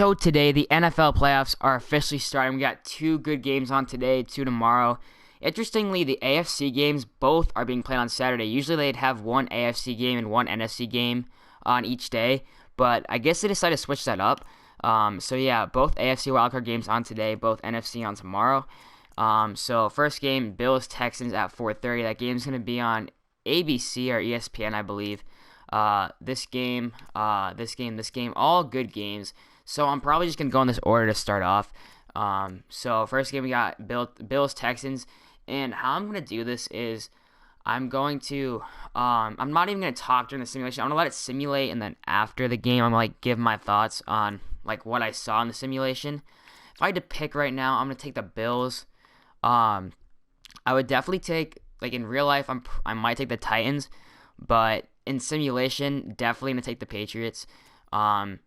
So today, the NFL playoffs are officially starting. We got two good games on today, two tomorrow. Interestingly, the AFC games both are being played on Saturday. Usually they'd have one AFC game and one NFC game on each day, but I guess they decided to switch that up. So yeah, both AFC wildcard games on today, both NFC on tomorrow. So first game, Bills Texans at 4:30. That game's gonna be on ABC or ESPN, I believe. This game, all good games. So I'm probably just gonna go in this order to start off. So first game we got Bills Texans, and how I'm gonna do this is I'm not even gonna talk during the simulation. I'm gonna let it simulate, and then after the game, I'm gonna like give my thoughts on like what I saw in the simulation. If I had to pick right now, I'm gonna take the Bills. Um, I would definitely take like in real life, I might take the Titans, but in simulation, definitely gonna take the Patriots. Um,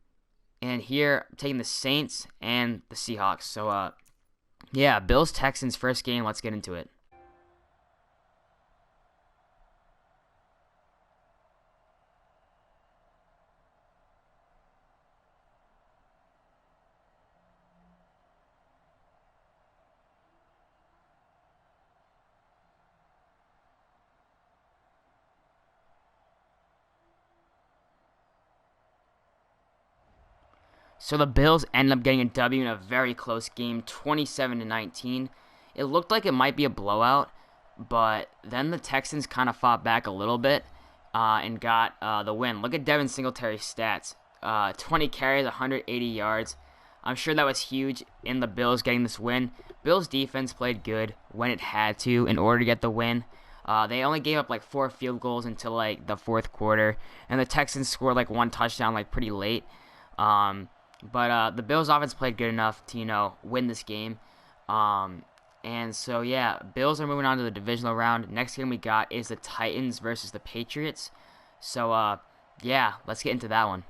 and here I'm taking the Saints and the Seahawks. So yeah, Bills Texans first game. Let's get into it. So the Bills ended up getting a W in a very close game, 27 to 19. It looked like it might be a blowout, but then the Texans kind of fought back a little bit and got the win. Look at Devin Singletary's stats: 20 carries, 180 yards. I'm sure that was huge in the Bills getting this win. Bills defense played good when it had to in order to get the win. They only gave up like 4 field goals until like the fourth quarter, and the Texans scored like one touchdown like pretty late. Um, but the Bills offense played good enough to, win this game. Um, and so, yeah, Bills are moving on to the divisional round. Next game we got is the Titans versus the Patriots. So, yeah, let's get into that one.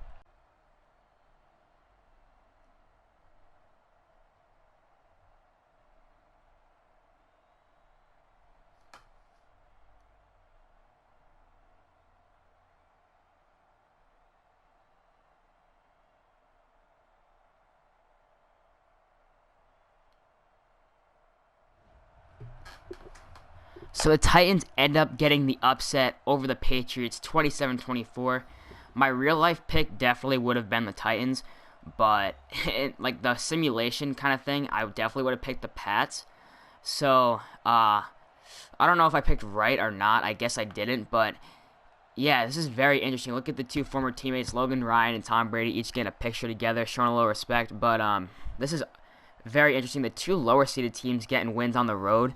So the Titans end up getting the upset over the Patriots 27-24. My real life pick definitely would have been the Titans, but like the simulation kind of thing, I definitely would have picked the Pats. So, I don't know if I picked right or not. I guess I didn't, but yeah, this is very interesting. Look at the two former teammates, Logan Ryan and Tom Brady, each getting a picture together, showing a little respect. But this is very interesting. The two lower seeded teams getting wins on the road.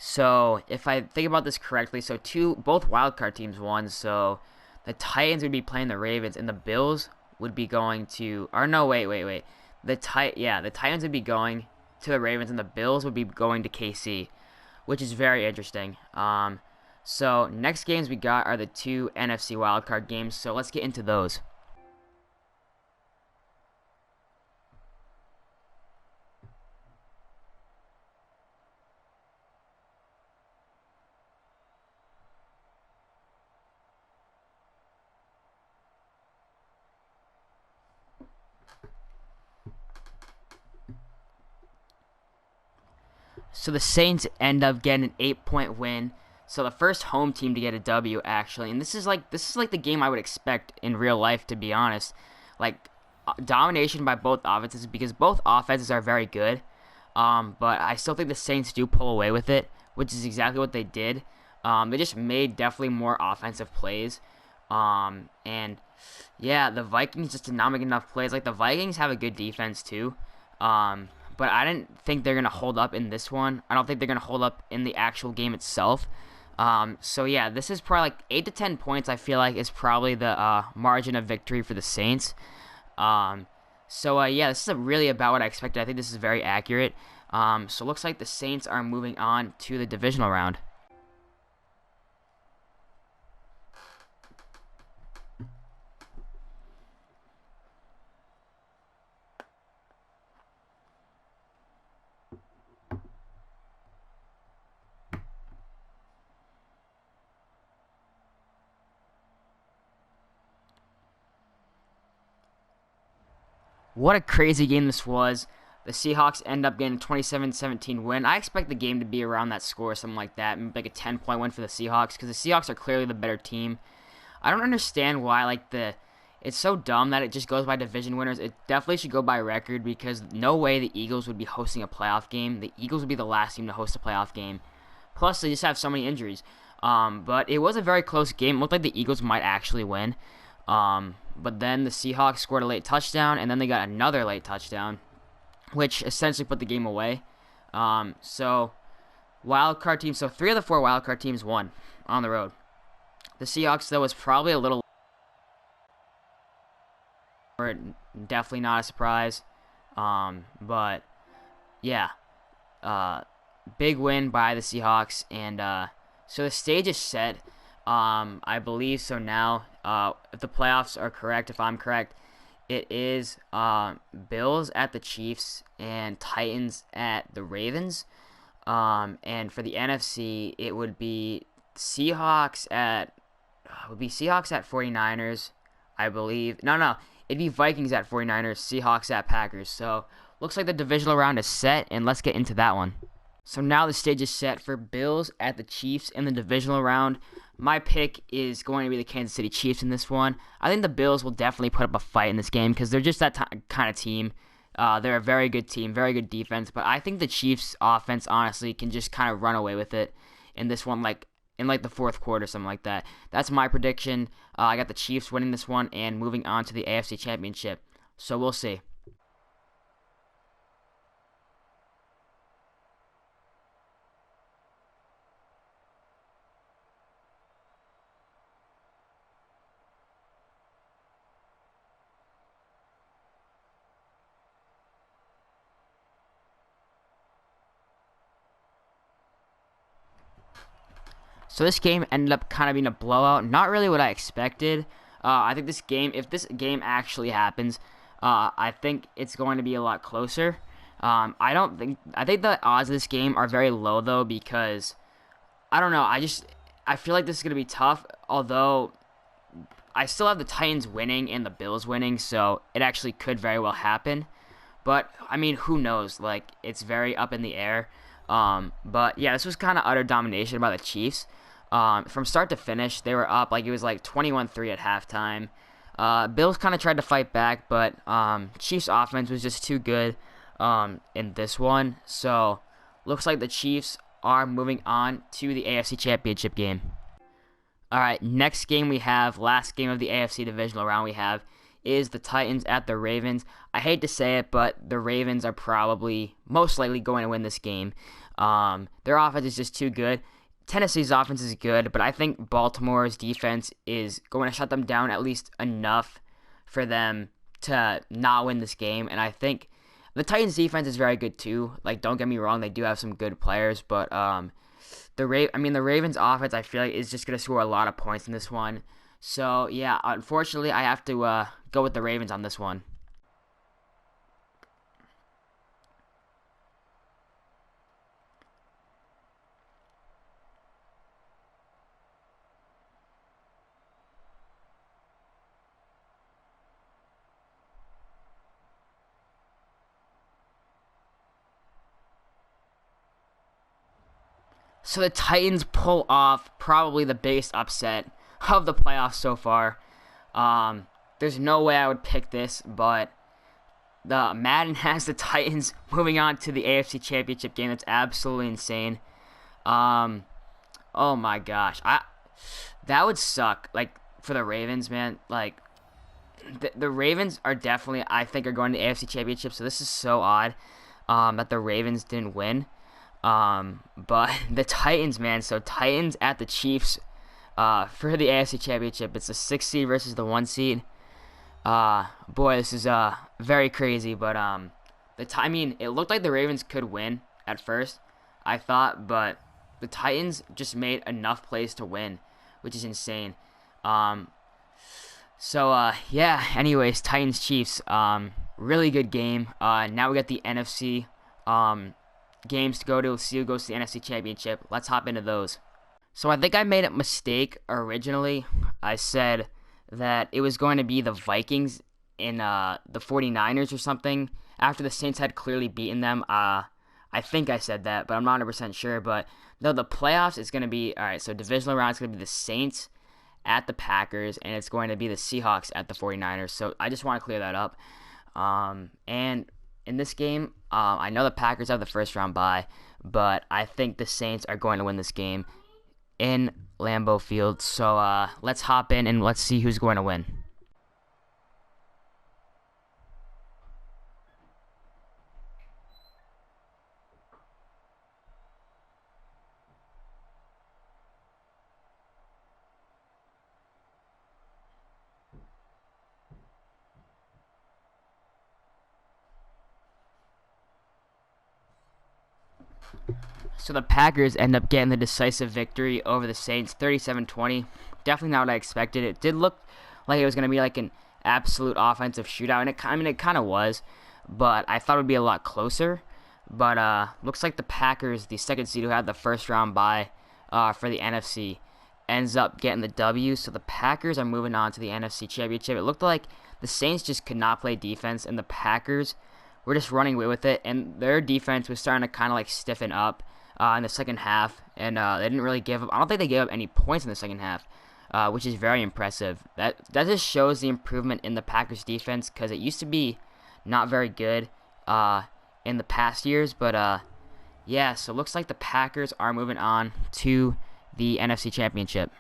So if I think about this correctly, so both wildcard teams won. So the Titans would be playing the Ravens, and the Bills would be going to. Or no, wait. The Titans would be going to the Ravens, and the Bills would be going to KC, which is very interesting. So next games we got are the two NFC wildcard games. So let's get into those. So the Saints end up getting an 8-point win. So the first home team to get a W actually, and this is like the game I would expect in real life, to be honest. Like domination by both offenses, because both offenses are very good. But I still think the Saints do pull away with it, which is exactly what they did. They just made definitely more offensive plays. And yeah, the Vikings just did not make enough plays. Like the Vikings have a good defense too. But I didn't think they're gonna hold up in this one. I don't think they're gonna hold up in the actual game itself. So yeah, this is probably like 8 to 10 points. I feel like is probably the margin of victory for the Saints. Um, so yeah, this is really about what I expected. I think this is very accurate. So it looks like the Saints are moving on to the divisional round. what a crazy game this was. The Seahawks end up getting a 27-17 win. I expect the game to be around that score, something like that, maybe like a 10-point win for the Seahawks, because the Seahawks are clearly the better team. I don't understand why it's so dumb that it just goes by division winners. It definitely should go by record, because no way the Eagles would be hosting a playoff game. The Eagles would be the last team to host a playoff game. Plus, they just have so many injuries. But it was a very close game. It looked like the Eagles might actually win. But then the Seahawks scored a late touchdown, and then they got another late touchdown, which essentially put the game away. So 3 of the 4 wildcard teams won on the road. The Seahawks, though, was probably a little... Definitely not a surprise. But, yeah. Big win by the Seahawks. And so the stage is set. I believe so now. If the playoffs are correct, if I'm correct, it is Bills at the Chiefs and Titans at the Ravens. And for the NFC, it would be Seahawks at 49ers, I believe. No, it'd be Vikings at 49ers, Seahawks at Packers. So looks like the divisional round is set, and let's get into that one. So now the stage is set for Bills at the Chiefs in the divisional round. My pick is going to be the Kansas City Chiefs in this one. I think the Bills will definitely put up a fight in this game because they're just that kind of team. They're a very good team, very good defense. But I think the Chiefs' offense, honestly, can just kind of run away with it in this one, in the fourth quarter, something like that. That's my prediction. I got the Chiefs winning this one and moving on to the AFC Championship. So we'll see. So this game ended up kind of being a blowout. Not really what I expected. I think if this game actually happens, I think it's going to be a lot closer. I think the odds of this game are very low though, because I don't know. I feel like this is going to be tough. Although I still have the Titans winning and the Bills winning, so it actually could very well happen. But I mean, who knows? It's very up in the air. But yeah, this was kind of utter domination by the Chiefs. From start to finish, they were up. It was 21-3 at halftime. Bills kind of tried to fight back, but Chiefs' offense was just too good in this one. So looks like the Chiefs are moving on to the AFC Championship game. All right, next game we have, last game of the AFC divisional round we have, is the Titans at the Ravens. I hate to say it, but the Ravens are probably most likely going to win this game. Their offense is just too good. Tennessee's offense is good, but I think Baltimore's defense is going to shut them down at least enough for them to not win this game. And I think the Titans' defense is very good too. Don't get me wrong, they do have some good players, but the Ravens' offense, I feel like, is just going to score a lot of points in this one. So yeah, unfortunately, I have to go with the Ravens on this one. So the Titans pull off probably the biggest upset of the playoffs so far. There's no way I would pick this, but the Madden has the Titans moving on to the AFC Championship game. That's absolutely insane. Oh my gosh, that would suck. For the Ravens, man. The Ravens are definitely, I think, are going to the AFC Championship. So this is so odd that the Ravens didn't win. But the Titans, man. So Titans at the Chiefs for the AFC Championship. It's the 6th seed versus the 1 seed. Boy, this is very crazy. But it looked like the Ravens could win at first, I thought, but the Titans just made enough plays to win, which is insane. Yeah. Anyways, Titans Chiefs. Really good game. Now we got the NFC games to go to. See who goes to the NFC Championship. Let's hop into those. So I think I made a mistake originally. I said that it was going to be the Vikings in the 49ers or something after the Saints had clearly beaten them. I think I said that, but I'm not 100% sure. But no, the playoffs is going to be, all right, so divisional round is going to be the Saints at the Packers, and it's going to be the Seahawks at the 49ers. So I just want to clear that up. And in this game, I know the Packers have the first round bye, but I think the Saints are going to win this game in Lambeau Field. So let's hop in and let's see who's going to win. So the Packers end up getting the decisive victory over the Saints, 37-20. Definitely not what I expected. It did look like it was going to be like an absolute offensive shootout, and it kind of was, but I thought it would be a lot closer. But looks like the Packers, the second seed who had the first round bye for the NFC, ends up getting the W. So the Packers are moving on to the NFC Championship. It looked like the Saints just could not play defense, and the Packers were just running away with it, and their defense was starting to kind of like stiffen up in the second half, and they didn't really give up. I don't think they gave up any points in the second half, which is very impressive. That just shows the improvement in the Packers defense, because it used to be not very good in the past years. But yeah, so it looks like the Packers are moving on to the NFC Championship.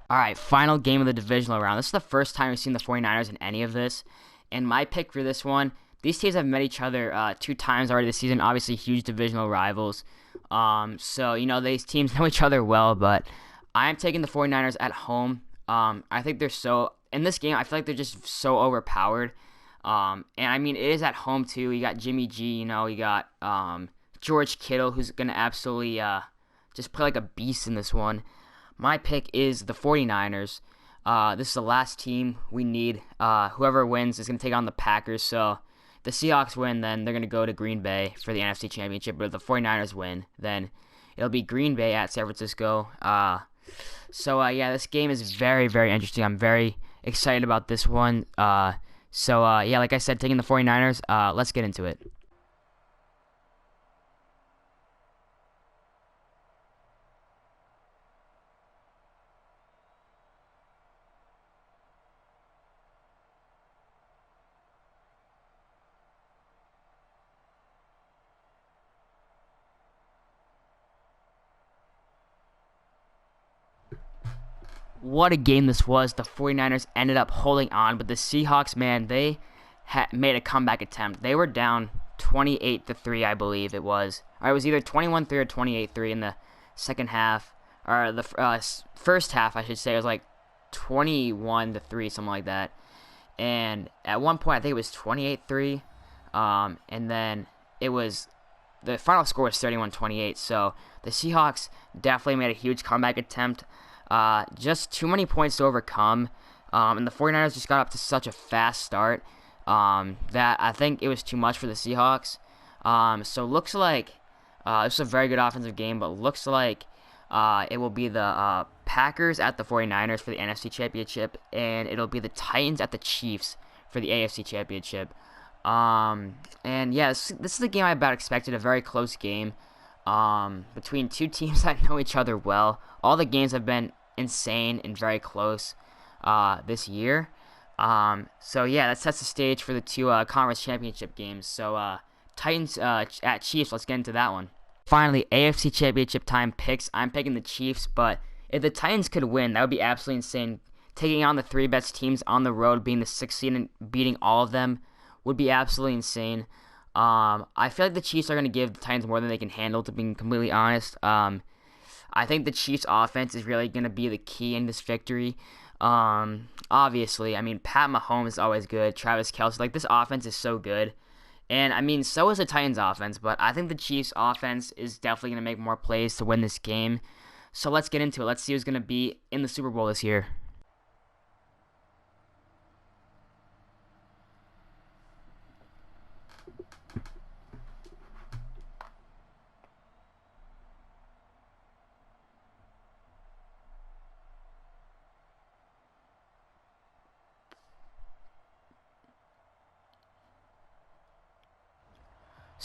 All right, final game of the divisional round. This is the first time we've seen the 49ers in any of this, and my pick for this one, these teams have met each other 2 times already this season. Obviously, huge divisional rivals. So, you know, these teams know each other well, but I am taking the 49ers at home. I think they're so, in this game, I feel like they're just so overpowered. And I mean, it is at home too. You got Jimmy G, you know, you got George Kittle, who's going to absolutely just play like a beast in this one. My pick is the 49ers. This is the last team we need. Whoever wins is going to take on the Packers. So the Seahawks win, then they're going to go to Green Bay for the NFC Championship. But if the 49ers win, then it'll be Green Bay at San Francisco. So yeah, this game is very, very interesting. I'm very excited about this one. So yeah, like I said, taking the 49ers. Let's get into it. What a game this was. The 49ers ended up holding on, but the Seahawks, man, they made a comeback attempt. They were down 28-3, I believe it was. Or it was either 21-3 or 28-3 in the second half, or the first half, I should say. It was like 21-3, something like that. And at one point, I think it was 28-3, and then it was the final score was 31-28. So the Seahawks definitely made a huge comeback attempt. Just too many points to overcome, and the 49ers just got up to such a fast start that I think it was too much for the Seahawks. So looks like this is a very good offensive game, but looks like it will be the Packers at the 49ers for the NFC Championship, and it'll be the Titans at the Chiefs for the AFC Championship. And yeah, this is the game I about expected, a very close game between two teams that know each other well. All the games have been insane and very close this year. So yeah, that sets the stage for the two conference championship games. So Titans at Chiefs, let's get into that one. Finally, AFC Championship time picks. I'm picking the Chiefs, but if the Titans could win, that would be absolutely insane. Taking on the 3 best teams on the road, being the 6th seed and beating all of them would be absolutely insane. I feel like the Chiefs are going to give the Titans more than they can handle, to be completely honest. I think the Chiefs' offense is really going to be the key in this victory. Obviously, I mean, Pat Mahomes is always good. Travis Kelce, like, this offense is so good. And, I mean, so is the Titans' offense, but I think the Chiefs' offense is definitely going to make more plays to win this game. So let's get into it. Let's see who's going to be in the Super Bowl this year.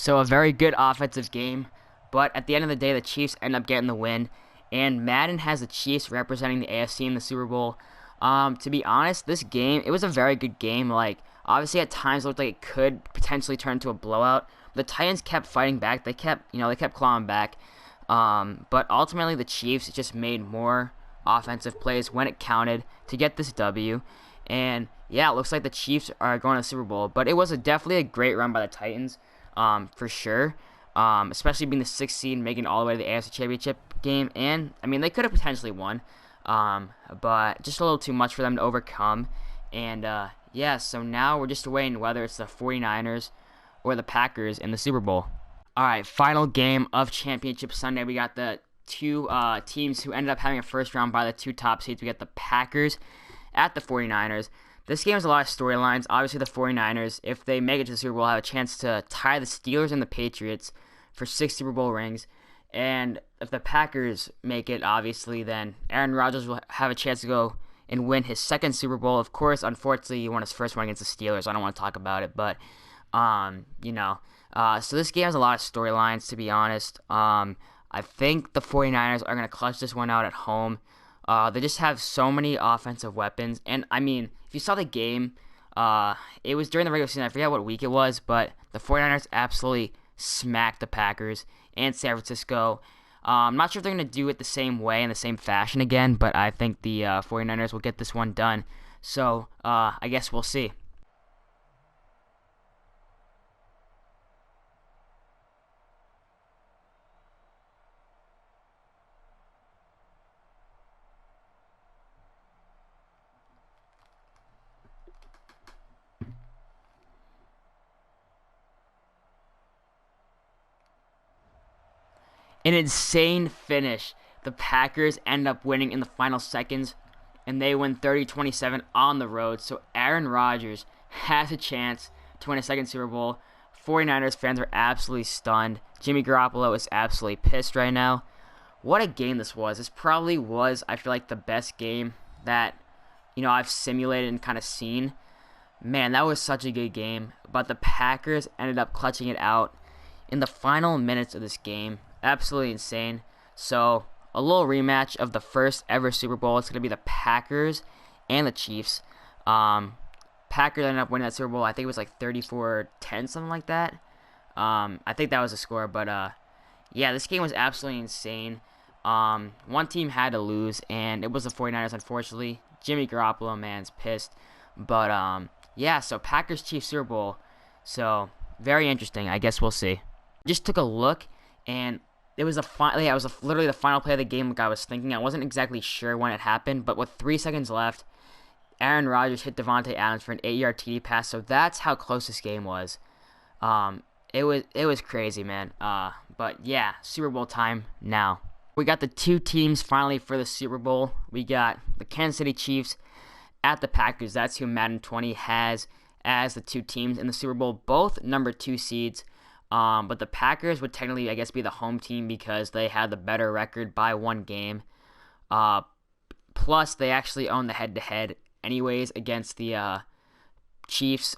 So a very good offensive game, but at the end of the day, the Chiefs end up getting the win, and Madden has the Chiefs representing the AFC in the Super Bowl. To be honest, this game, it was a very good game. Like, obviously at times it looked like it could potentially turn into a blowout. The Titans kept fighting back. They kept clawing back. But ultimately the Chiefs just made more offensive plays when it counted to get this W. And yeah, it looks like the Chiefs are going to the Super Bowl. But it was definitely a great run by the Titans, for sure. Especially being the 6th seed, making it all the way to the AFC Championship game. And, I mean, they could have potentially won. But just a little too much for them to overcome. And, yeah, so now we're just waiting whether it's the 49ers or the Packers in the Super Bowl. All right, final game of Championship Sunday. We got the two teams who ended up having a first round by the 2 top seeds. We got the Packers at the 49ers. This game has a lot of storylines. Obviously, the 49ers, if they make it to the Super Bowl, have a chance to tie the Steelers and the Patriots for 6 Super Bowl rings. And if the Packers make it, obviously, then Aaron Rodgers will have a chance to go and win his 2nd Super Bowl. Of course, unfortunately, he won his first one against the Steelers. I don't want to talk about it, but, so this game has a lot of storylines, to be honest. I think the 49ers are going to clutch this one out at home. They just have so many offensive weapons. And, I mean, if you saw the game, it was during the regular season. I forget what week it was, but the 49ers absolutely smacked the Packers and San Francisco. I'm not sure if they're going to do it the same way in the same fashion again, but I think the 49ers will get this one done. So, I guess we'll see. An insane finish. The Packers end up winning in the final seconds, and they win 30-27 on the road. So Aaron Rodgers has a chance to win a 2nd Super Bowl. 49ers fans are absolutely stunned. Jimmy Garoppolo is absolutely pissed right now. What a game this was. This probably was, I feel like, the best game that, I've simulated and kind of seen. Man, that was such a good game. But the Packers ended up clutching it out in the final minutes of this game. Absolutely insane. So, a little rematch of the first ever Super Bowl. It's going to be the Packers and the Chiefs. Packers ended up winning that Super Bowl. I think it was like 34-10, something like that. I think that was the score. But, yeah, this game was absolutely insane. One team had to lose, and it was the 49ers, unfortunately. Jimmy Garoppolo, man's pissed. But, yeah, so Packers-Chiefs Super Bowl. So, very interesting. I guess we'll see. Just took a look, and it was literally the final play of the game like I was thinking. I wasn't exactly sure when it happened, but with 3 seconds left, Aaron Rodgers hit Devontae Adams for an 8-yard TD pass, so that's how close this game was. It was crazy, man. But yeah, Super Bowl time now. We got the 2 teams finally for the Super Bowl. We got the Kansas City Chiefs at the Packers. That's who Madden 20 has as the 2 teams in the Super Bowl, both number 2 seeds. But the Packers would technically, I guess, be the home team because they had the better record by 1 game. Plus, they actually own the head-to-head anyways against the Chiefs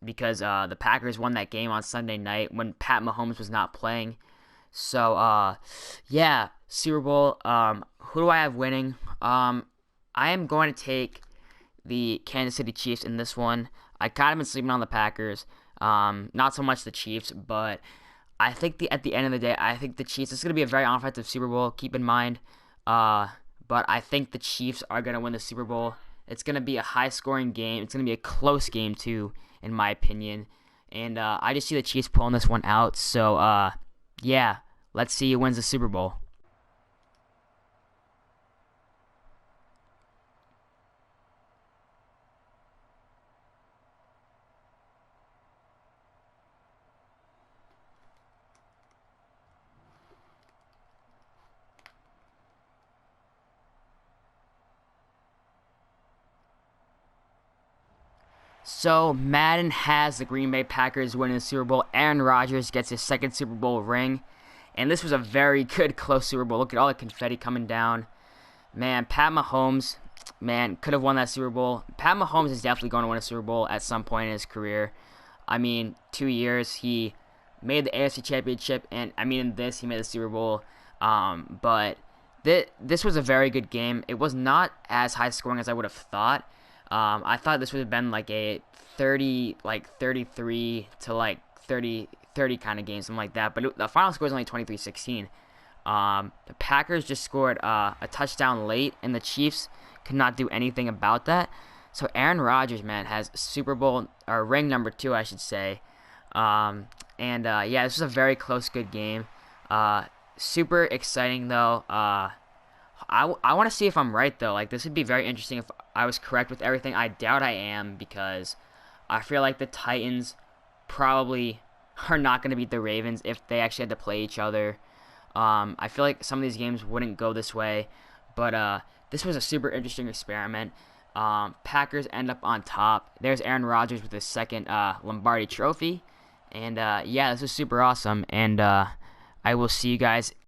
because the Packers won that game on Sunday night when Pat Mahomes was not playing. So, yeah, Super Bowl. Who do I have winning? I am going to take the Kansas City Chiefs in this one. I kind of been sleeping on the Packers. Not so much the Chiefs, but I think at the end of the day, I think the Chiefs, it's going to be a very offensive Super Bowl, keep in mind. But I think the Chiefs are going to win the Super Bowl. It's going to be a high-scoring game. It's going to be a close game, too, in my opinion. And I just see the Chiefs pulling this one out. So, yeah, let's see who wins the Super Bowl. So, Madden has the Green Bay Packers winning the Super Bowl. Aaron Rodgers gets his 2nd Super Bowl ring. And this was a very good, close Super Bowl. Look at all the confetti coming down. Man, Pat Mahomes, could have won that Super Bowl. Pat Mahomes is definitely going to win a Super Bowl at some point in his career. I mean, 2 years, he made the AFC Championship, and I mean in this he made the Super Bowl. But this was a very good game. It was not as high scoring as I would have thought. I thought this would have been like a 33 to like 30 kind of game, something like that. But the final score is only 23-16. The Packers just scored a touchdown late, and the Chiefs could not do anything about that. So Aaron Rodgers, man, has Super Bowl, or ring number 2, I should say. Yeah, this was a very close, good game. Super exciting, though. I want to see if I'm right, though. Like, this would be very interesting if I was correct with everything. I doubt I am, because I feel like the Titans probably are not going to beat the Ravens if they actually had to play each other. I feel like some of these games wouldn't go this way, but this was a super interesting experiment. Packers end up on top. There's Aaron Rodgers with his second Lombardi trophy. And yeah, this is super awesome. And I will see you guys